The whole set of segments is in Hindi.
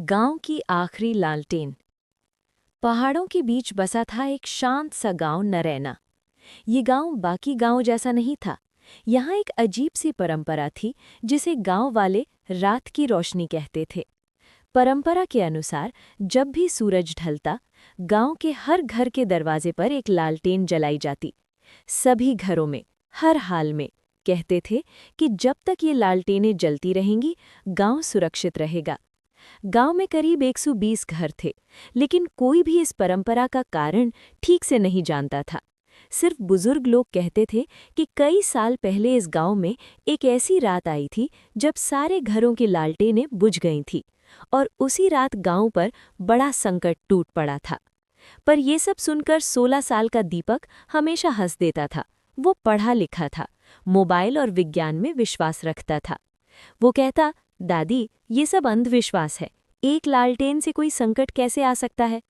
गांव की आखिरी लालटेन। पहाड़ों के बीच बसा था एक शांत सा गांव नरैना। ये गांव बाकी गांव जैसा नहीं था। यहाँ एक अजीब सी परंपरा थी जिसे गांव वाले रात की रोशनी कहते थे। परंपरा के अनुसार जब भी सूरज ढलता, गांव के हर घर के दरवाजे पर एक लालटेन जलाई जाती। सभी घरों में, हर हाल में कहते थे कि जब तक ये लालटेनें जलती रहेंगी, गांव सुरक्षित रहेगा। गांव में करीब 120 घर थे, लेकिन कोई भी इस परंपरा का कारण ठीक से नहीं जानता था। सिर्फ बुजुर्ग लोग कहते थे कि कई साल पहले इस गांव में एक ऐसी रात आई थी जब सारे घरों की लालटेनें बुझ गई थीं, और उसी रात गांव पर बड़ा संकट टूट पड़ा था। पर ये सब सुनकर 16 साल का दीपक हमेशा हंस देता था। वो पढ़ा लिखा था, मोबाइल और विज्ञान में विश्वास रखता था। वो कहता, दादी, ये सब अंधविश्वास है, एक लालटेन से कोई संकट कैसे आ सकता है।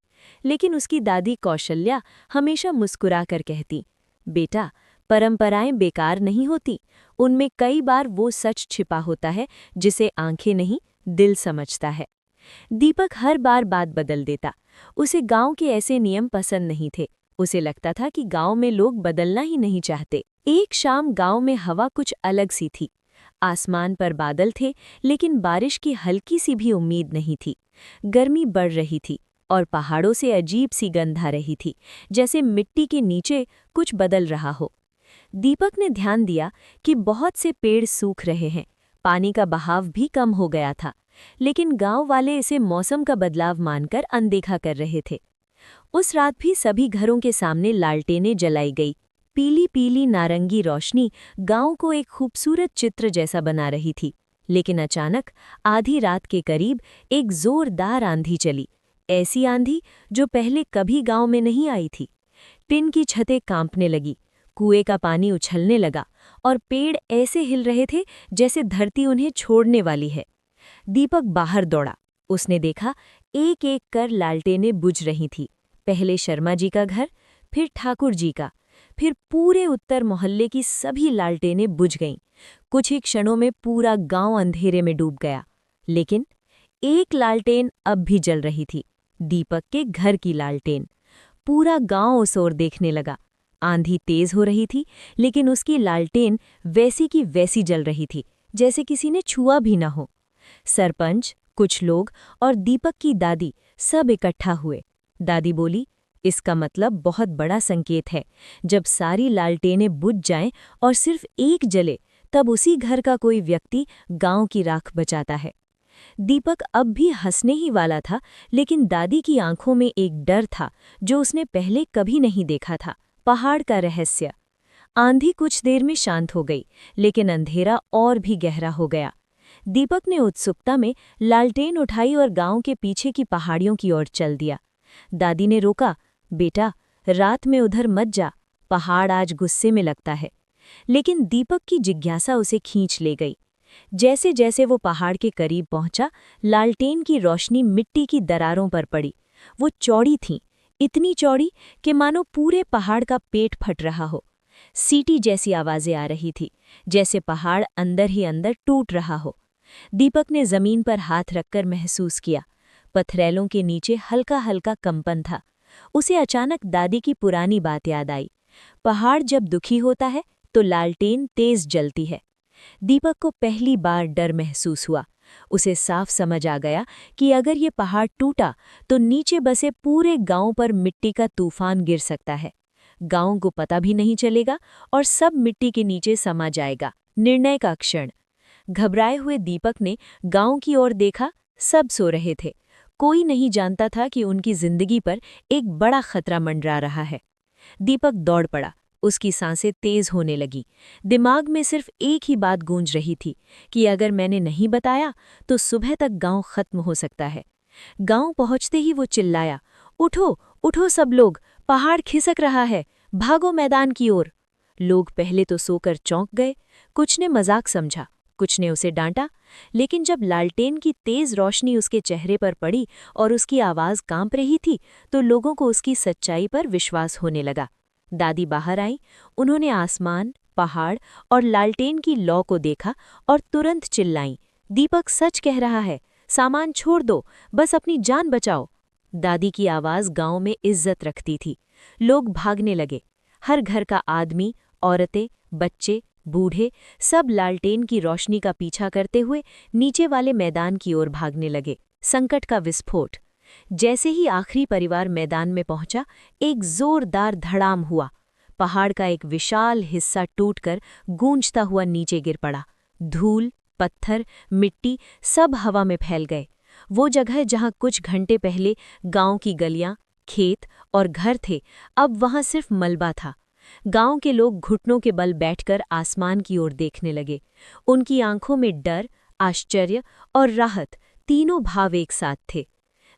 लेकिन उसकी दादी कौशल्या हमेशा मुस्कुरा कर कहती, बेटा, परंपराएं बेकार नहीं होती, उनमें कई बार वो सच छिपा होता है जिसे आंखें नहीं, दिल समझता है। दीपक हर बार बात बदल देता। उसे गांव के ऐसे नियम पसंद नहीं थे। उसे लगता था कि गांव में लोग बदलना ही नहीं चाहते। एक शाम गांव में हवा कुछ अलग सी थी। आसमान पर बादल थे, लेकिन बारिश की हल्की सी भी उम्मीद नहीं थी। गर्मी बढ़ रही थी और पहाड़ों से अजीब सी गंध आ रही थी, जैसे मिट्टी के नीचे कुछ बदल रहा हो। दीपक ने ध्यान दिया कि बहुत से पेड़ सूख रहे हैं, पानी का बहाव भी कम हो गया था, लेकिन गांव वाले इसे मौसम का बदलाव मानकर अनदेखा कर रहे थे। उस रात भी सभी घरों के सामने लालटेनें जलाई गई। पीली पीली नारंगी रोशनी गांव को एक खूबसूरत चित्र जैसा बना रही थी। लेकिन अचानक आधी रात के करीब एक जोरदार आंधी चली। ऐसी आंधी जो पहले कभी गांव में नहीं आई थी। टिन की छतें कांपने लगी, कुएं का पानी उछलने लगा और पेड़ ऐसे हिल रहे थे जैसे धरती उन्हें छोड़ने वाली है। दीपक बाहर दौड़ा। उसने देखा, एक एक कर लालटेनें बुझ रही थी। पहले शर्मा जी का घर, फिर ठाकुर जी का, फिर पूरे उत्तर मोहल्ले की सभी लालटेनें बुझ गईं। कुछ ही क्षणों में पूरा गांव अंधेरे में डूब गया। लेकिन एक लालटेन अब भी जल रही थी, दीपक के घर की लालटेन। पूरा गांव उस ओर देखने लगा। आंधी तेज हो रही थी, लेकिन उसकी लालटेन वैसी की वैसी जल रही थी, जैसे किसी ने छुआ भी न हो। सरपंच, कुछ लोग और दीपक की दादी सब इकट्ठा हुए। दादी बोली, इसका मतलब बहुत बड़ा संकेत है। जब सारी लालटेनें बुझ जाएं और सिर्फ एक जले, तब उसी घर का कोई व्यक्ति गांव की राख बचाता है। दीपक अब भी हंसने ही वाला था, लेकिन दादी की आंखों में एक डर था जो उसने पहले कभी नहीं देखा था। पहाड़ का रहस्य। आंधी कुछ देर में शांत हो गई, लेकिन अंधेरा और भी गहरा हो गया। दीपक ने उत्सुकता में लालटेन उठाई और गांव के पीछे की पहाड़ियों की ओर चल दिया। दादी ने रोका, बेटा, रात में उधर मत जा, पहाड़ आज गुस्से में लगता है। लेकिन दीपक की जिज्ञासा उसे खींच ले गई। जैसे जैसे वो पहाड़ के करीब पहुंचा, लालटेन की रोशनी मिट्टी की दरारों पर पड़ी। वो चौड़ी थीं, इतनी चौड़ी कि मानो पूरे पहाड़ का पेट फट रहा हो। सीटी जैसी आवाजें आ रही थी, जैसे पहाड़ अंदर ही अंदर टूट रहा हो। दीपक ने जमीन पर हाथ रखकर महसूस किया। पथरैलों के नीचे हल्का हल्का कंपन था। उसे अचानक दादी की पुरानी बात याद आई। पहाड़ जब दुखी होता है तो लालटेन तेज जलती है। दीपक को पहली बार डर महसूस हुआ। उसे साफ समझ आ गया कि अगर ये पहाड़ टूटा तो नीचे बसे पूरे गांव पर मिट्टी का तूफान गिर सकता है। गांव को पता भी नहीं चलेगा और सब मिट्टी के नीचे समा जाएगा। निर्णय का क्षण। घबराए हुए दीपक ने गांव की ओर देखा। सब सो रहे थे। कोई नहीं जानता था कि उनकी जिंदगी पर एक बड़ा खतरा मंडरा रहा है। दीपक दौड़ पड़ा। उसकी सांसें तेज होने लगी। दिमाग में सिर्फ एक ही बात गूंज रही थी कि अगर मैंने नहीं बताया तो सुबह तक गांव खत्म हो सकता है। गांव पहुंचते ही वो चिल्लाया, उठो, उठो सब लोग, पहाड़ खिसक रहा है, भागो मैदान की ओर। लोग पहले तो सोकर चौंक गए। कुछ ने मजाक समझा, कुछ ने उसे डांटा, लेकिन जब लालटेन की तेज रोशनी उसके चेहरे पर पड़ी और उसकी आवाज कांप रही थी, तो लोगों को उसकी सच्चाई पर विश्वास होने लगा। दादी बाहर आई। उन्होंने आसमान, पहाड़ और लालटेन की लौ को देखा और तुरंत चिल्लाईं, दीपक सच कह रहा है, सामान छोड़ दो, बस अपनी जान बचाओ। दादी की आवाज़ गांव में इज्जत रखती थी। लोग भागने लगे। हर घर का आदमी, औरतें, बच्चे, बूढ़े सब लालटेन की रोशनी का पीछा करते हुए नीचे वाले मैदान की ओर भागने लगे। संकट का विस्फोट। जैसे ही आखिरी परिवार मैदान में पहुंचा, एक जोरदार धड़ाम हुआ। पहाड़ का एक विशाल हिस्सा टूटकर गूंजता हुआ नीचे गिर पड़ा। धूल, पत्थर, मिट्टी सब हवा में फैल गए। वो जगह जहां कुछ घंटे पहले गांव की गलियां, खेत और घर थे, अब वहां सिर्फ मलबा था। गांव के लोग घुटनों के बल बैठकर आसमान की ओर देखने लगे। उनकी आंखों में डर, आश्चर्य और राहत तीनों भाव एक साथ थे।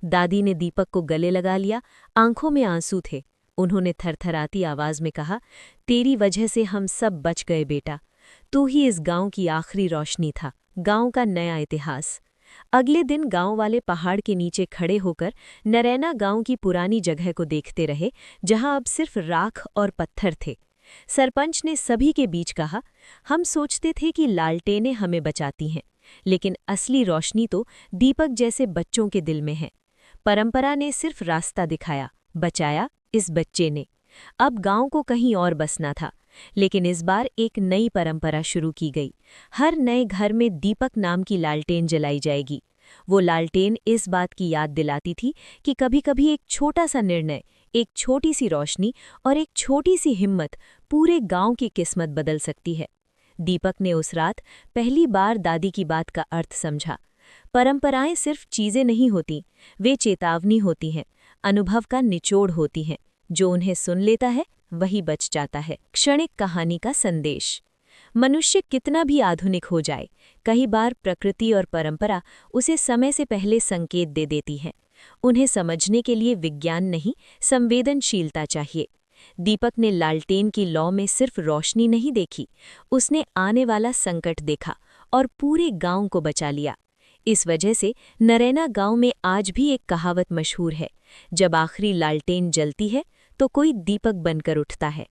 दादी ने दीपक को गले लगा लिया, आंखों में आंसू थे। उन्होंने थरथराती आवाज में कहा, तेरी वजह से हम सब बच गए बेटा। तू ही इस गांव की आखिरी रोशनी था, गांव का नया इतिहास। अगले दिन गांव वाले पहाड़ के नीचे खड़े होकर नरैना गांव की पुरानी जगह को देखते रहे, जहां अब सिर्फ राख और पत्थर थे। सरपंच ने सभी के बीच कहा, हम सोचते थे कि लालटेनें हमें बचाती हैं, लेकिन असली रोशनी तो दीपक जैसे बच्चों के दिल में है। परंपरा ने सिर्फ रास्ता दिखाया, बचाया इस बच्चे ने। अब गांव को कहीं और बसना था, लेकिन इस बार एक नई परंपरा शुरू की गई। हर नए घर में दीपक नाम की लालटेन जलाई जाएगी। वो लालटेन इस बात की याद दिलाती थी कि कभी-कभी एक छोटा सा निर्णय, एक छोटी सी रोशनी और एक छोटी सी हिम्मत पूरे गांव की किस्मत बदल सकती है। दीपक ने उस रात पहली बार दादी की बात का अर्थ समझा। परंपराएं सिर्फ चीजें नहीं होती, वे चेतावनी होती हैं, अनुभव का निचोड़ होती हैं। जो उन्हें सुन लेता है वही बच जाता है। क्षणिक कहानी का संदेश। मनुष्य कितना भी आधुनिक हो जाए, कई बार प्रकृति और परंपरा उसे समय से पहले संकेत दे देती हैं। उन्हें समझने के लिए विज्ञान नहीं, संवेदनशीलता चाहिए। दीपक ने लालटेन की लौ में सिर्फ रोशनी नहीं देखी, उसने आने वाला संकट देखा और पूरे गांव को बचा लिया। इस वजह से नरैना गांव में आज भी एक कहावत मशहूर है, जब आखिरी लालटेन जलती है तो कोई दीपक बनकर उठता है।